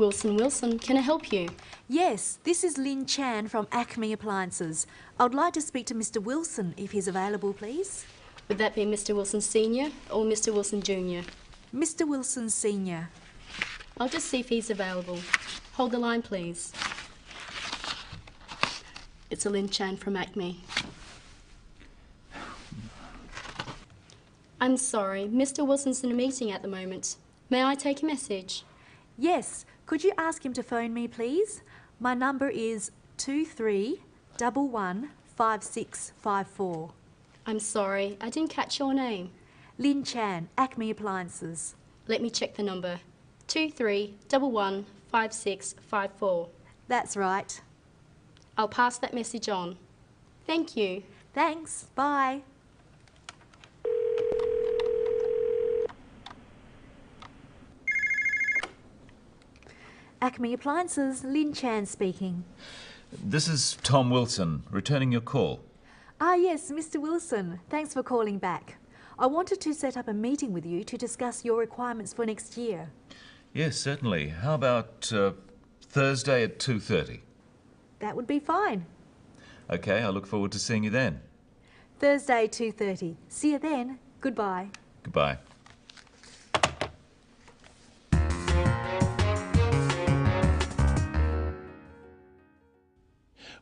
Wilson, can I help you? Yes, this is Lynn Chan from Acme Appliances. I would like to speak to Mr. Wilson if he's available, please. Would that be Mr. Wilson Sr. or Mr. Wilson Jr.? Mr. Wilson Sr. I'll just see if he's available. Hold the line, please. It's Lynn Chan from Acme. I'm sorry, Mr. Wilson's in a meeting at the moment. May I take a message? Yes, could you ask him to phone me, please? My number is 23115654. I'm sorry, I didn't catch your name. Lynn Chan, Acme Appliances. Let me check the number. 23115654. That's right. I'll pass that message on. Thank you. Thanks, bye. Acme Appliances, Lynn Chan speaking. This is Tom Wilson, returning your call. Ah yes, Mr. Wilson, thanks for calling back. I wanted to set up a meeting with you to discuss your requirements for next year. Yes, certainly. How about Thursday at 2:30? That would be fine. Okay, I look forward to seeing you then. Thursday, 2:30. See you then. Goodbye. Goodbye.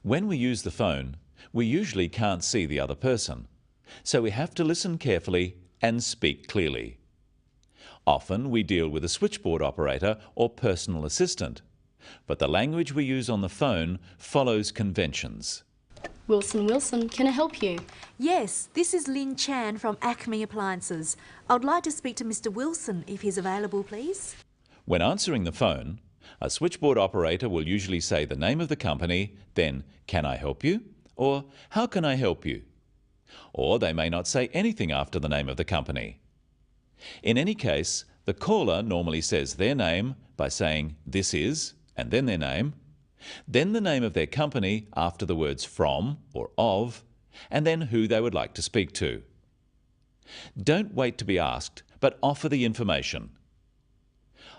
When we use the phone, we usually can't see the other person, so we have to listen carefully and speak clearly. Often we deal with a switchboard operator or personal assistant, but the language we use on the phone follows conventions. Wilson, can I help you? Yes, this is Lynn Chan from Acme Appliances. I would like to speak to Mr. Wilson if he's available, please. When answering the phone, a switchboard operator will usually say the name of the company, then, "Can I help you?" or "How can I help you?" Or they may not say anything after the name of the company. In any case, the caller normally says their name by saying "This is," and then their name, then the name of their company after the words "from" or "of," and then who they would like to speak to. Don't wait to be asked, but offer the information.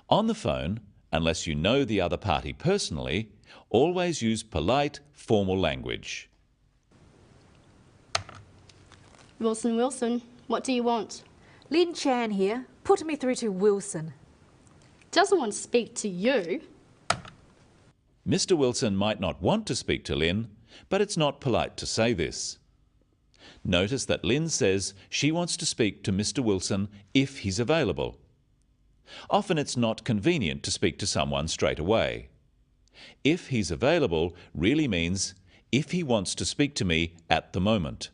On the phone, unless you know the other party personally, always use polite, formal language. Wilson, what do you want? Lynn Chan here. Put me through to Wilson. Doesn't want to speak to you. Mr. Wilson might not want to speak to Lynn, but it's not polite to say this. Notice that Lynn says she wants to speak to Mr. Wilson if he's available. Often it's not convenient to speak to someone straight away. If he's available really means if he wants to speak to me at the moment.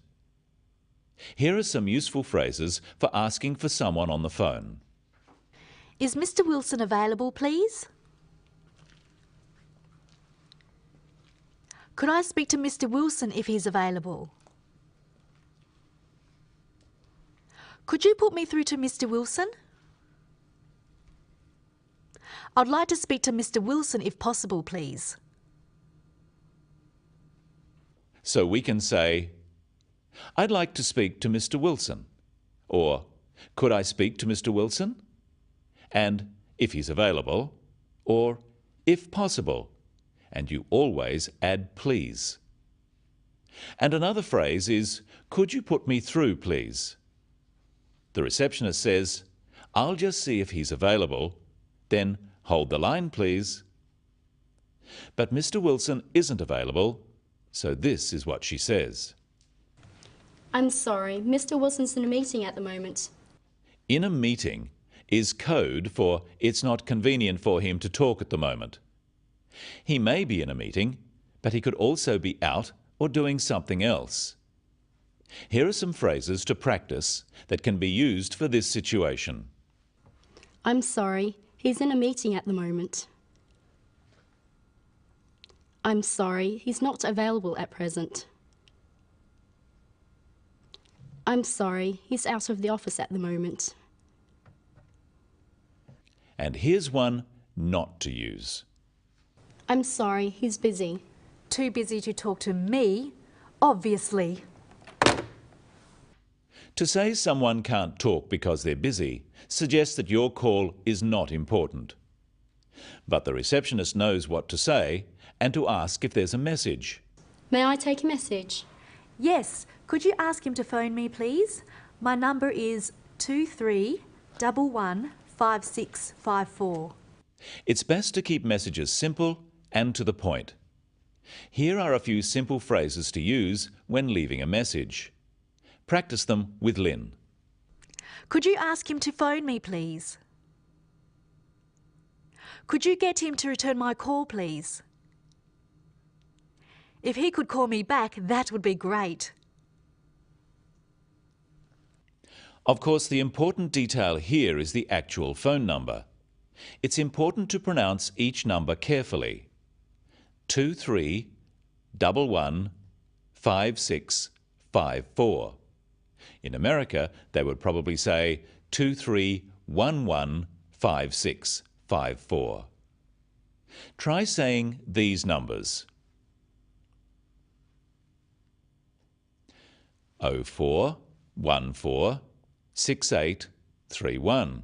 Here are some useful phrases for asking for someone on the phone. Is Mr. Wilson available, please? Could I speak to Mr. Wilson if he's available? Could you put me through to Mr. Wilson? I'd like to speak to Mr. Wilson if possible, please. So we can say, "I'd like to speak to Mr. Wilson," or "Could I speak to Mr. Wilson?" and "if he's available," or "if possible," and you always add "please." And another phrase is, "Could you put me through, please?" The receptionist says, "I'll just see if he's available," then "Hold the line, please." But Mr. Wilson isn't available, so this is what she says. I'm sorry, Mr. Wilson's in a meeting at the moment. "In a meeting" is code for it's not convenient for him to talk at the moment. He may be in a meeting, but he could also be out or doing something else. Here are some phrases to practice that can be used for this situation. I'm sorry, he's in a meeting at the moment. I'm sorry, he's not available at present. I'm sorry, he's out of the office at the moment. And here's one not to use. I'm sorry, he's busy. Too busy to talk to me, obviously. To say someone can't talk because they're busy suggests that your call is not important. But the receptionist knows what to say and to ask if there's a message. May I take a message? Yes, could you ask him to phone me, please? My number is 23115654. It's best to keep messages simple and to the point. Here are a few simple phrases to use when leaving a message. Practice them with Lynn. Could you ask him to phone me, please? Could you get him to return my call, please? If he could call me back, that would be great. Of course, the important detail here is the actual phone number. It's important to pronounce each number carefully. 23115654. In America, they would probably say 23115654. Try saying these numbers. 04146831.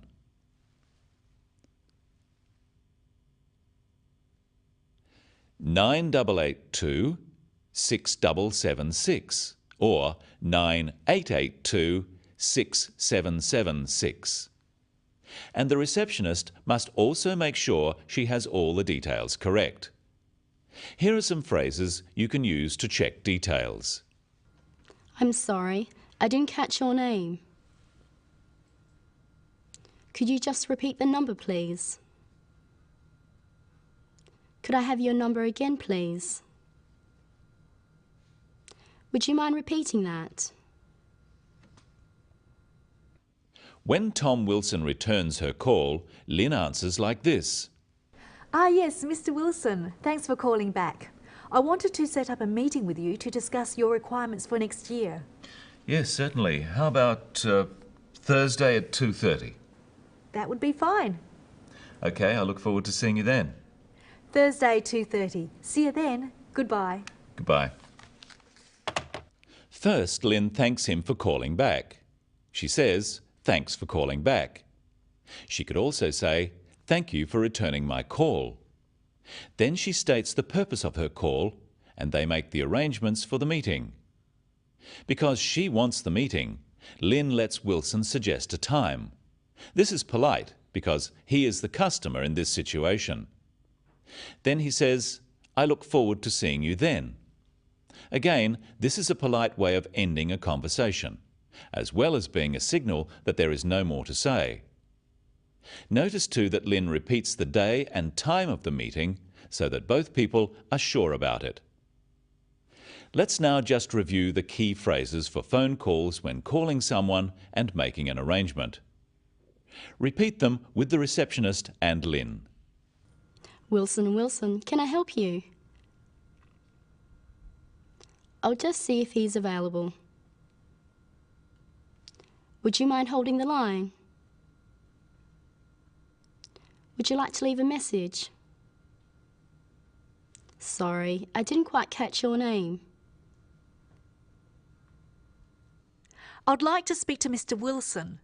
98826776 or 98826776. And the receptionist must also make sure she has all the details correct. Here are some phrases you can use to check details. I'm sorry, I didn't catch your name. Could you just repeat the number, please? Could I have your number again, please? Would you mind repeating that? When Tom Wilson returns her call, Lynn answers like this. Ah, yes, Mr. Wilson. Thanks for calling back. I wanted to set up a meeting with you to discuss your requirements for next year. Yes, certainly. How about Thursday at 2:30? That would be fine. Okay, I look forward to seeing you then. Thursday, 2:30. See you then. Goodbye. Goodbye. First, Lynn thanks him for calling back. She says, "Thanks for calling back." She could also say, "Thank you for returning my call." Then she states the purpose of her call, and they make the arrangements for the meeting. Because she wants the meeting, Lynn lets Wilson suggest a time. This is polite because he is the customer in this situation. Then he says, "I look forward to seeing you then." Again, this is a polite way of ending a conversation, as well as being a signal that there is no more to say. Notice too that Lynn repeats the day and time of the meeting so that both people are sure about it. Let's now just review the key phrases for phone calls when calling someone and making an arrangement. Repeat them with the receptionist and Lynn. Wilson, Wilson, can I help you? I'll just see if he's available. Would you mind holding the line? Would you like to leave a message? Sorry, I didn't quite catch your name. I'd like to speak to Mr. Wilson.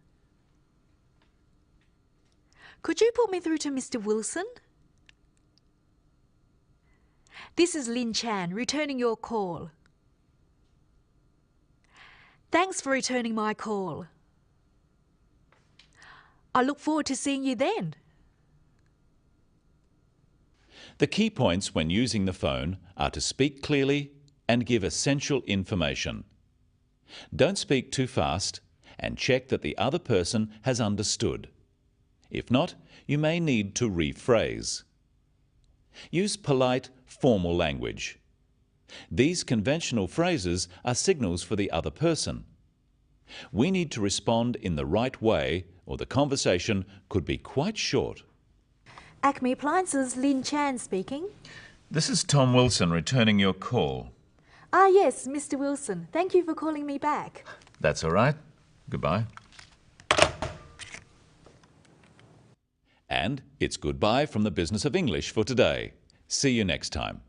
Could you put me through to Mr. Wilson? This is Lynn Chan, returning your call. Thanks for returning my call. I look forward to seeing you then. The key points when using the phone are to speak clearly and give essential information. Don't speak too fast and check that the other person has understood. If not, you may need to rephrase. Use polite, formal language. These conventional phrases are signals for the other person. We need to respond in the right way or the conversation could be quite short. Acme Appliances, Lynn Chan speaking. This is Tom Wilson returning your call. Ah, yes, Mr. Wilson. Thank you for calling me back. That's all right. Goodbye. And it's goodbye from the Business of English for today. See you next time.